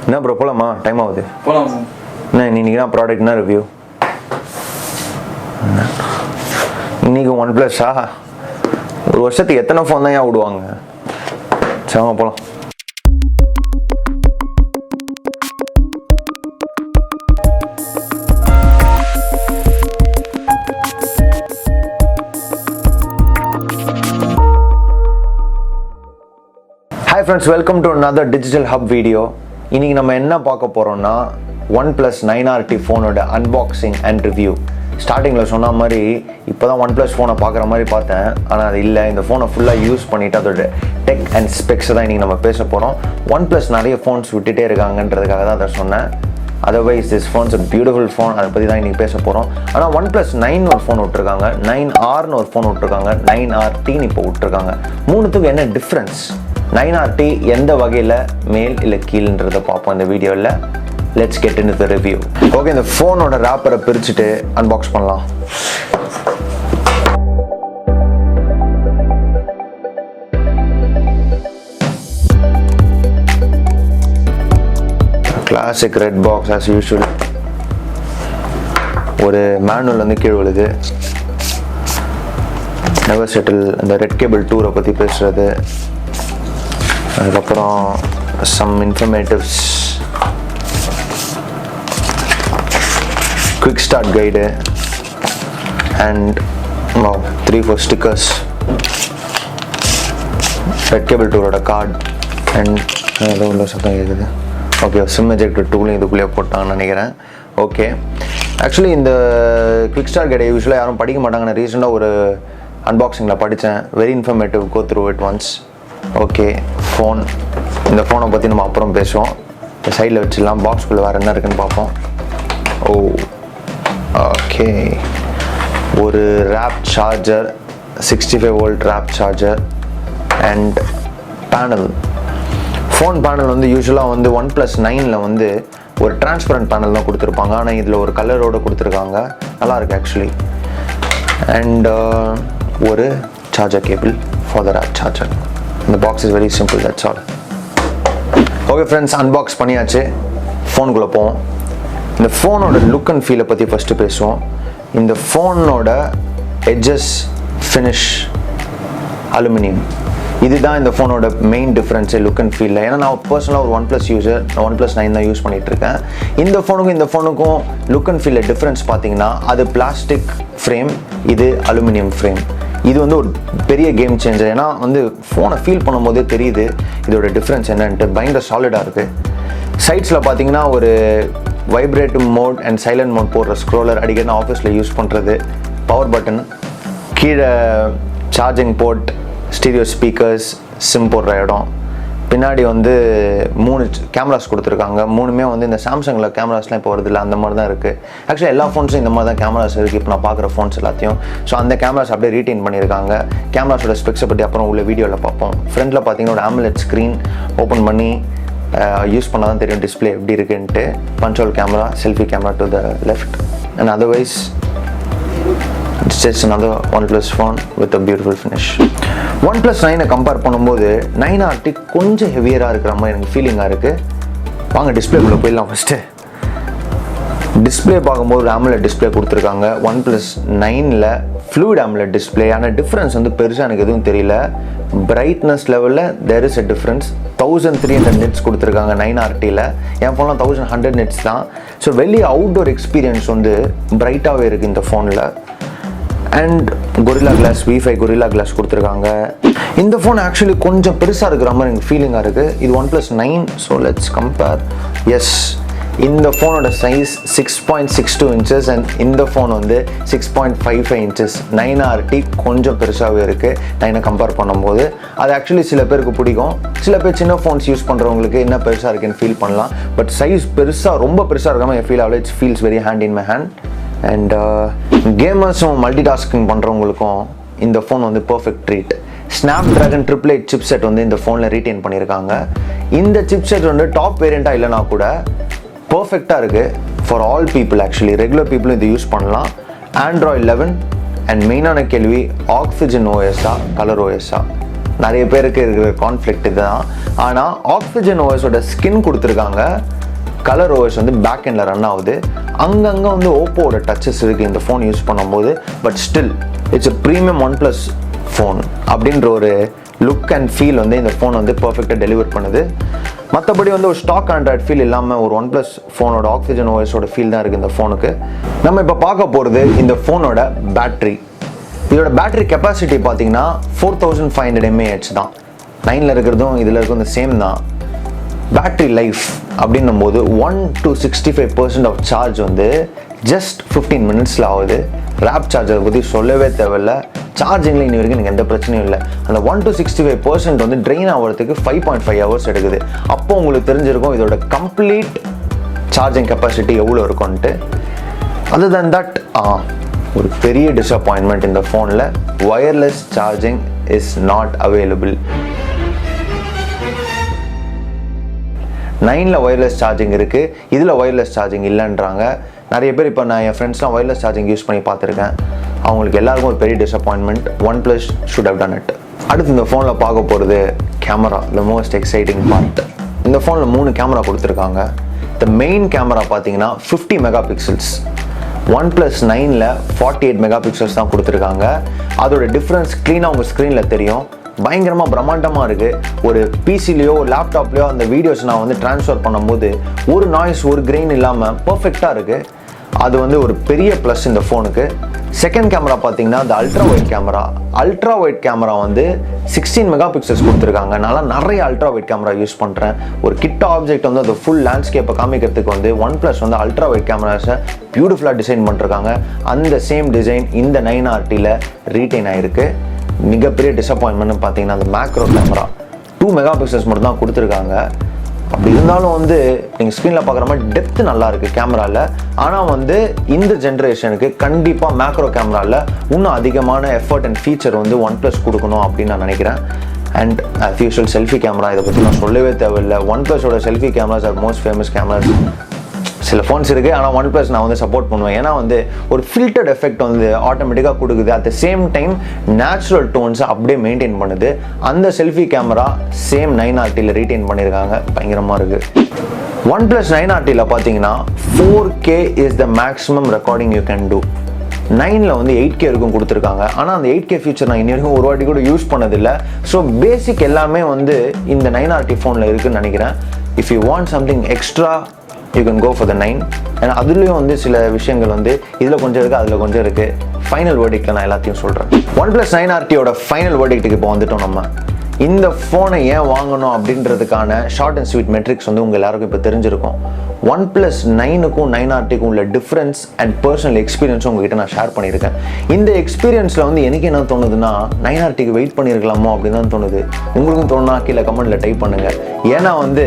என்ன ப்ரோ போகலாமா? டைம் ஆகுது. போகலாம். என்ன இன்னைக்கு தான் ப்ராடக்ட்னா ரிவ்யூ? இன்னைக்கு ஒன் ப்ளஸ்ஸா? ஒரு வருஷத்துக்கு எத்தனை ஃபோன் தான் ஏன் விடுவாங்க? சரி போகலாம். Hi friends, welcome to another digital hub video. இன்னைக்கு நம்ம என்ன பார்க்க போறோம்னா OnePlus 9RT ஃபோனோட அன்பாக்சிங் அண்ட் ரிவ்யூ. ஸ்டார்டிங்கில் சொன்ன மாதிரி இப்போ தான் OnePlus ஃபோனை பார்க்குற மாதிரி பார்த்தேன், ஆனால் அது இல்லை. இந்த ஃபோனை ஃபுல்லாக யூஸ் பண்ணிவிட்டு அதோட டெக் அண்ட் ஸ்பெக்ஸை தான் இன்றைக்கி நம்ம பேச போகிறோம். OnePlus நிறைய ஃபோன்ஸ் விட்டுட்டே இருக்காங்கன்றதுக்காக தான் அதை சொன்னேன். அதர்வைஸ் திஸ் ஃபோன்ஸ் ஒரு பியூட்டிஃபுல் ஃபோன், அதை பற்றி தான் இன்றைக்கி பேச போகிறோம். ஆனால் OnePlus 9 ஒரு ஃபோன் விட்டுருக்காங்க, 9Rன்னு ஒரு ஃபோன் விட்டுருக்காங்க, 9RTன்னு இப்போ விட்டுருக்காங்க. மூணுத்துக்கு என்ன டிஃப்ரென்ஸ்? 9RT எந்த வகையில் மேல் இல்லை கீழ்ன்றதை பார்ப்போம் இந்த வீடியோவில். Let's get into the review. Okay, இந்த ஃபோனோட ராப்பரை பிரிச்சுட்டு அன்பாக்ஸ் பண்ணலாம். Classic red box as usual. ஒரு மேனுவல் வந்து கீழே விழுது. நெவர் செட்டில், இந்த ரெட் கேபிள் டூரை பற்றி பேசுகிறது. அதுக்கப்புறம் some informatives, quick start guide and 3-4 stickers, red cable டூரோட கார்டு அண்ட் ஏதோ உள்ள சத்தம் கேட்குது. ஓகே, சிம் எஜெக்டர் டூலையும் இதுக்குள்ளேயே போட்டாங்கன்னு நினைக்கிறேன். ஓகே, ஆக்சுவலி இந்த குவிக் ஸ்டார்ட் கைடை யூஸ்வலாக யாரும் படிக்க மாட்டாங்க. நான் ரீசெண்டாக ஒரு அன்பாக்சிங்கில் படித்தேன். Very informative, go through it once. Okay, phone. இந்த ஃபோனை பற்றி நம்ம அப்புறம் பேசுவோம். இந்த சைடில் வச்சிடலாம். பாக்ஸ்குள்ளே வேறு என்ன இருக்குன்னு பார்ப்போம். ஓகே, ஒரு warp charger, 65 volt warp charger and panel. Phone panel வந்து யூஸ்வலாக வந்து OnePlus 9ல் வந்து ஒரு டிரான்ஸ்பரண்ட் பேனல் தான் கொடுத்துருப்பாங்க, ஆனால் இதில் ஒரு கலரோடு கொடுத்துருக்காங்க. நல்லாயிருக்கு ஆக்சுவலி. அண்ட் ஒரு charger cable for the warp charger. இந்த box is very simple, that's all. Okay friends, unbox பண்ணியாச்சு. ஃபோனுக்குள்ளே போவோம். இந்த ஃபோனோட லுக் அண்ட் ஃபீலை பற்றி ஃபஸ்ட்டு பேசுவோம். இந்த ஃபோனோட எட்ஜஸ் ஃபினிஷ் அலுமினியம். இதுதான் இந்த ஃபோனோட மெயின் டிஃப்ரென்ஸு லுக் அண்ட் ஃபீலில். ஏன்னா நான் பர்சனலாக ஒரு OnePlus யூஸர், நான் OnePlus 9 தான் யூஸ் பண்ணிகிட்ருக்கேன். இந்த ஃபோனுக்கும் லுக் அண்ட் ஃபீலில் டிஃப்ரென்ஸ் பார்த்தீங்கன்னா அது பிளாஸ்டிக் ஃப்ரேம், இது அலுமினியம் ஃப்ரேம். இது வந்து ஒரு பெரிய கேம் சேஞ்சர். ஏன்னா வந்து ஃபோனை ஃபீல் பண்ணும்போதே தெரியுது இதோட டிஃப்ரென்ஸ் என்னன்ட்டு. பயங்கர சாலிடாக இருக்குது. சைட்ஸில் பார்த்தீங்கன்னா ஒரு வைப்ரேட்டிவ் மோட் அண்ட் சைலண்ட் மோட் போடுற ஸ்க்ரோலர், அடிக்கடி நான் ஆஃபீஸில் யூஸ் பண்ணுறது. பவர் பட்டன், கீழே charging port, stereo speakers, sim போடுற இடம். பின்னாடி வந்து 3 கேமராஸ் கொடுத்துருக்காங்க. மூணுமே வந்து இந்த சாம்சங்கில் கேமராஸ்லாம் இப்போ வருது இல்லை, அந்த மாதிரி தான் இருக்குது. ஆக்சுவலி எல்லா ஃபோன்ஸும் இந்த மாதிரி தான் கேமராஸ் இருக்குது இப்போ நான் பார்க்குற ஃபோன்ஸ் எல்லாத்தையும். ஸோ அந்த கேமராஸ் அப்படியே ரீட்டைன் பண்ணியிருக்காங்க. கேமராஸோட ஸ்பெக்ஸை பற்றி அப்புறம் உள்ள வீடியோவில் பார்ப்போம். ஃப்ரண்ட்டில் பார்த்தீங்கன்னா ஒரு AMOLED ஸ்க்ரீன் ஓப்பன் பண்ணி யூஸ் பண்ணால் தான் தெரியும் டிஸ்பிளே எப்படி இருக்குன்ட்டு. Punctual camera, selfie camera to the left. And otherwise it's just another OnePlus phone with a beautiful finish. OnePlus 9 compare பண்ணும்போது 9RT கொஞ்சம் ஹெவியராக இருக்கிற மாதிரி எனக்கு ஃபீலிங்காக இருக்குது. வாங்க டிஸ்பிளேக்குள்ளே போயிடலாம். ஃபஸ்ட்டு டிஸ்பிளே பார்க்கும்போது AMOLED டிஸ்பிளே கொடுத்துருக்காங்க. OnePlus 9ல் ஃப்ளூயிட் AMOLED டிஸ்பிளே. ஆனால் டிஃப்ரென்ஸ் வந்து பெருசாக எனக்கு எதுவும் தெரியல. பிரைட்னஸ் லெவலில் there is a difference. 1300 nits கொடுத்துருக்காங்க 9RTயில். என் ஃபோன்லாம் 1100 நிட்ஸ் தான். ஸோ வெளியே அவுட்டோர் எக்ஸ்பீரியன்ஸ் வந்து பிரைட்டாகவே இருக்குது இந்த ஃபோனில். And gorilla glass, Wi-Fi gorilla glass கொடுத்துருக்காங்க. இந்த ஃபோன் ஆக்சுவலி கொஞ்சம் பெருசாக இருக்கிற மாதிரி எனக்கு ஃபீலிங்காக இருக்குது. இது OnePlus 9. So let's compare. Yes, இந்த ஃபோனோட சைஸ் 6.62 inches அண்ட் இந்த ஃபோன் வந்து 6.55 inches. 9RT கொஞ்சம் பெருசாகவே இருக்குது 9 கம்பேர் பண்ணும்போது. அது ஆக்சுவலி சில பேருக்கு பிடிக்கும். சில பேர் சின்ன ஃபோன்ஸ் யூஸ் பண்ணுறவங்களுக்கு என்ன பெருசாக இருக்குன்னு ஃபீல் பண்ணலாம். பட் சைஸ் பெருசாக, ரொம்ப பெருசாக இருக்காமல் என் ஃபீல் ஆகல. It's feels very hand in my hand. And கேமர்ஸும் மல்டி டாஸ்கிங் பண்ணுறவங்களுக்கும் இந்த ஃபோன் வந்து பர்ஃபெக்ட் ட்ரீட். ஸ்னாப்ட்ராகன் 888 சிப்செட் வந்து இந்த ஃபோனில் ரீட்டைன் பண்ணியிருக்காங்க. இந்த சிப்செட் வந்து டாப் வேரியண்ட்டாக இல்லைனா கூட பர்ஃபெக்டாக இருக்குது for all people. Actually regular பீப்புளும் இது யூஸ் பண்ணலாம். Android 11 அண்ட் மெயினான கேள்வி, ஆக்சிஜன் ஓஎஸ்ஸா கலர் ஓஎஸ்ஸா? நிறைய பேருக்கு இருக்கிற கான்ஃப்ளிக்ட் இதுதான். ஆனால் ஆக்சிஜன் ஓஎஸோட ஸ்கின் கொடுத்துருக்காங்க, கலர் ஓஎஸ் வந்து பேக் எண்டில் ரன் ஆகுது. அங்கங்கே வந்து ஓப்போவோட டச்சஸ் இருக்குது இந்த ஃபோன் யூஸ் பண்ணும்போது. But still it's a premium OnePlus phone அப்படின்ற ஒரு லுக் அண்ட் ஃபீல் வந்து இந்த ஃபோன் வந்து பர்ஃபெக்டாக டெலிவர் பண்ணுது. மற்றபடி வந்து ஒரு ஸ்டாக் ஆண்ட்ராய்ட் ஃபீல் இல்லாமல் ஒரு OnePlus ஃபோனோட ஆக்சிஜன் ஓஎஸோட ஃபீல் தான் இருக்குது இந்த ஃபோனுக்கு. நம்ம இப்போ பார்க்க போகிறது இந்த ஃபோனோட பேட்ரி. இதோட பேட்டரி கெப்பாசிட்டி பார்த்தீங்கன்னா 4500 mAh தான். 9ல் இருக்கிறதும் இதில் இருக்கிறதும் சேம் தான். பேட்டரி லைஃப் அப்படின்னும் போது 1 to 65% ஆஃப் சார்ஜ் வந்து ஜஸ்ட் 15 மினிட்ஸில் ஆகுது. ரேப் சார்ஜரை பற்றி சொல்லவே தேவையில்லை. சார்ஜிங்கில் இன்னி வரைக்கும் எனக்கு எந்த பிரச்சனையும் இல்லை. அந்த 1 to 65% வந்து ட்ரெயின் ஆகிறதுக்கு 5.5 hours எடுக்குது. அப்போ உங்களுக்கு தெரிஞ்சிருக்கும் இதோட கம்ப்ளீட் சார்ஜிங் கெப்பாசிட்டி எவ்வளோ இருக்கும்ன்ட்டு. அதர் தென் தட் ஒரு பெரிய டிஸப்பாயின்மெண்ட் இந்த ஃபோனில், wireless charging is not available. 9ல் வயர்லெஸ் சார்ஜிங் இருக்குது, இதில் வயர்லெஸ் சார்ஜிங் இல்லைன்றாங்க. நிறைய பேர் இப்போ நான் என் ஃப்ரெண்ட்ஸ்லாம் வயர்லெஸ் சார்ஜிங் யூஸ் பண்ணி பார்த்துருக்கேன். அவங்களுக்கு எல்லாருக்கும் ஒரு பெரிய disappointment. OnePlus should have done it. அடுத்து இந்த ஃபோனில் பார்க்க போகிறது camera, the most exciting part. இந்த ஃபோனில் 3 கேமரா கொடுத்துருக்காங்க. த மெயின் கேமரா பார்த்தீங்கன்னா 50 மெகாபிக்சல்ஸ். OnePlus 9ல் 48 மெகாபிக்சல்ஸ் தான் கொடுத்துருக்காங்க. அதோட டிஃப்ரென்ஸ் க்ளீனாக உங்கள் ஸ்க்ரீனில் தெரியும். பயங்கரமாக பிரம்மாண்டமாக இருக்குது. ஒரு பிசிலையோ லேப்டாப்லையோ அந்த வீடியோஸ் நான் வந்து ட்ரான்ஸ்ஃபர் பண்ணும்போது ஒரு நாய்ஸ் ஒரு கிரெயின் இல்லாமல் பர்ஃபெக்டாக இருக்குது. அது வந்து ஒரு பெரிய ப்ளஸ் இந்த ஃபோனுக்கு. செகண்ட் கேமரா பார்த்தீங்கன்னா அந்த அல்ட்ரா ஒயிட் கேமரா வந்து 16 மெகாபிக்சல்ஸ் கொடுத்துருக்காங்க. நான் நிறைய அல்ட்ரா ஒயிட் கேமரா யூஸ் பண்ணுறேன். ஒரு கிட்ட ஆப்ஜெக்ட் வந்து அந்த ஃபுல் லேண்ட்ஸ்கேப்பை காமிக்கிறதுக்கு வந்து OnePlus வந்து அல்ட்ரா ஒயிட் கேமராஸை பியூட்டிஃபுல்லாக டிசைன் பண்ணிருக்காங்க. அந்த சேம் டிசைன் இந்த 9RTயில் ரீட்டைன் ஆகிருக்கு. மிகப்பெரிய டிஸப்பாயின்மெண்ட்னு பார்த்தீங்கன்னா அந்த மேக்ரோ கேமரா 2 மெகாபிக்சல்ஸ் மட்டும் தான் கொடுத்துருக்காங்க. அப்படி இருந்தாலும் வந்து நீங்கள் ஸ்க்ரீனில் பார்க்குற மாதிரி டெப்த்து நல்லா இருக்குது கேமராவில். ஆனால் வந்து இந்த ஜென்ரேஷனுக்கு கண்டிப்பாக மேக்ரோ கேமராவில் இன்னும் அதிகமான எஃபர்ட் அண்ட் ஃபீச்சர் வந்து OnePlus கொடுக்கணும் அப்படின்னு நான் நினைக்கிறேன். And as usual selfie camera, இதை பற்றி நான் சொல்லவே தேவையில்லை. OnePluஸோட selfie cameras are most famous cameras. சில ஃபோன்ஸ் இருக்குது, ஆனால் OnePlus நான் வந்து சப்போர்ட் பண்ணுவேன். ஏன்னா வந்து ஒரு ஃபில்டர்ட் எஃபெக்ட் வந்து ஆட்டோமேட்டிக்காக கொடுக்குது. At the same time natural டோன்ஸை அப்படியே மெயின்டைன் பண்ணுது. அந்த செல்ஃபி கேமரா சேம் 9RTயில் ரீட்டைன் பண்ணியிருக்காங்க. பயங்கரமாக இருக்குது. OnePlus 9RTயில் பார்த்தீங்கன்னா 4K is the maximum recording you can do. 9ல் வந்து 8K இருக்கும் கொடுத்துருக்காங்க. ஆனால் அந்த 8K ஃபீச்சர் நான் இன்னி வரைக்கும் ஒரு வாட்டி கூட யூஸ் பண்ணதில்லை. ஸோ பேசிக் எல்லாமே வந்து இந்த 9RT ஃபோனில் இருக்குதுன்னு நினைக்கிறேன். If you want something extra you can go for the 9. ஏன்னா அதுலேயும் வந்து சில விஷயங்கள் வந்து இதில் கொஞ்சம் இருக்குது, அதில் கொஞ்சம் இருக்குது. ஃபைனல் வேர்டிக்டில் நான் எல்லாத்தையும் சொல்கிறேன். OnePlus 9RTயோட ஃபைனல் வேர்டிக்ட்டுக்கு இப்போ வந்துட்டோம். நம்ம இந்த ஃபோனை ஏன் வாங்கணும் அப்படின்றதுக்கான ஷார்ட் அண்ட் ஸ்வீட் மெட்ரிக்ஸ் வந்து உங்கள் எல்லாருக்கும் இப்போ தெரிஞ்சிருக்கும். OnePlus 9க்கும் 9RTக்கும் உள்ள டிஃப்ரென்ஸ் அண்ட் பர்சனல் எக்ஸ்பீரியன்ஸும் உங்ககிட்ட நான் ஷேர் பண்ணியிருக்கேன். இந்த எக்ஸ்பீரியன்ஸில் வந்து எனக்கு என்ன தோணுதுன்னா 9RTக்கு வெயிட் பண்ணியிருக்கலாமோ அப்படின்னு தான் தோணுது. உங்களுக்கும் தோணுனா கீழே கமெண்ட்டில் டைப் பண்ணுங்கள். ஏன்னா வந்து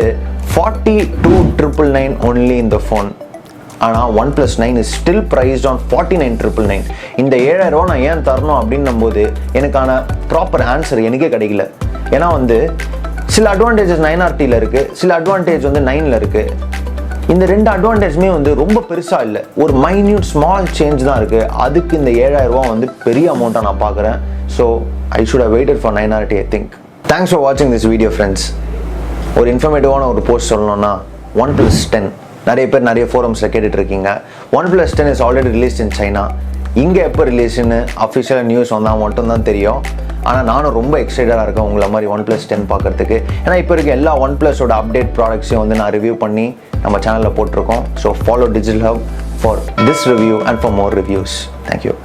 42,999 only in the phone. ஆனால் OnePlus 9 is still priced on 49,999. இந்த 7,000 ரூபா நான் ஏன் தரணும் அப்படின்னும் போது எனக்கான ப்ராப்பர் ஆன்சர் எனக்கே கிடைக்கல. ஏன்னா வந்து சில அட்வான்டேஜஸ் 9RTயில் இருக்குது, சில அட்வான்டேஜ் வந்து 9ல் இருக்குது. இந்த 2 அட்வான்டேஜுமே வந்து ரொம்ப பெருசாக இல்லை, ஒரு மைன்யூட் ஸ்மால் சேஞ்ச் தான் இருக்குது. அதுக்கு இந்த 7,000 ரூபா வந்து பெரிய அமௌண்ட்டாக நான் பார்க்குறேன். So I should have waited for 9RT I think. Thanks for வாட்சிங் திஸ் வீடியோ ஃப்ரெண்ட்ஸ். ஒரு இன்ஃபர்மேட்டிவான ஒரு போஸ்ட் சொல்லணும்னா OnePlus 10 நிறைய பேர் நிறைய ஃபோரம்ஸில் கேட்டுட்ருக்கீங்க. OnePlus 10 is already released in China. இங்கே எப்போ ரிலீஸ்ன்னு அஃபிஷியலாக நியூஸ் வந்தால் மட்டும்தான் தெரியும். ஆனால் நானும் ரொம்ப எக்ஸைட்டடாக இருக்கேன் உங்களை மாதிரி OnePlus 10 பார்க்குறதுக்கு. ஏன்னா இப்போ இருக்க எல்லா OnePlusோட அப்டேட் ப்ராடக்ட்ஸையும் வந்து நான் ரிவ்யூ பண்ணி நம்ம சேனலில் போட்டிருக்கோம். So follow digital hub for this review and for more reviews. Thank you.